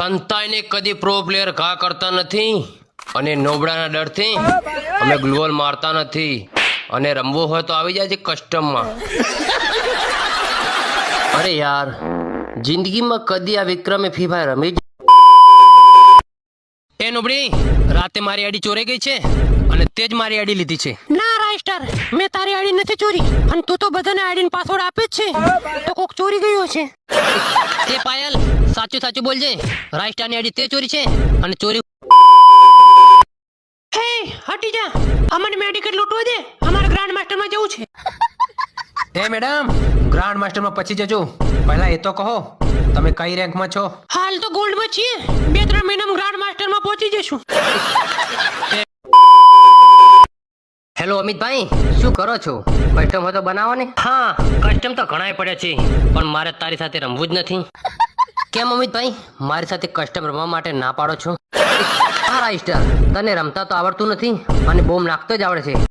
સંતાઈને કદી pro player ઘા કરતા નથી અને નોબડાના ડરથી અમે ગ્લુઅલ મારતા નથી અને રમવું હોય તો આવી જાય છે કસ્ટમમાં. અરે યાર, જિંદગીમાં કદી આ વિક્રમે ફ્રી ફાયર રમી એ નોબડી, રાતે મારી આઈડી ચોરાઈ ગઈ છે અને તે જ મારી આઈડી લીધી છે. ના રાઇસ્ટર, મેં તારી આઈડી નથી ચોરી, અને તું તો બધાને આઈડી પાસવર્ડ આપે જ છે, તો કોક ચોરી ગયો છે. તે પાયલ, સાચું સાચું બોલજે, રાઈસ્ટારની આઈડી તે ચોરી છે અને ચોરી. હે હટી જા, અમને મેડિકલ લૂંટવા દે, અમારે ગ્રાન્ડ માસ્ટરમાં જવું છે. એ મેડમ, ગ્રાન્ડ માસ્ટરમાં પછી જજો. પહેલા એ તો કહો, તમે કઈ રેન્કમાં છો? હાલ તો ગોલ્ડમાં છીએ, 2-3 મહિનામાં ગ્રાન્ડ માસ્ટરમાં પહોંચી જશું. હેલો અમિતભાઈ, શું કરો છો? કસ્ટમ હોય તો બનાવો ને. હા, કસ્ટમ તો ઘણાય પડ્યા છે, પણ મારે તારી સાથે રમવું જ નથી. કેમ અમિતભાઈ, મારી સાથે કસ્ટમ રમવા માટે ના પાડો છો? હા રાઇસ્ટર, તને રમતા તો આવડતું નથી અને બોમ્બ નાખતો જ આવડે છે.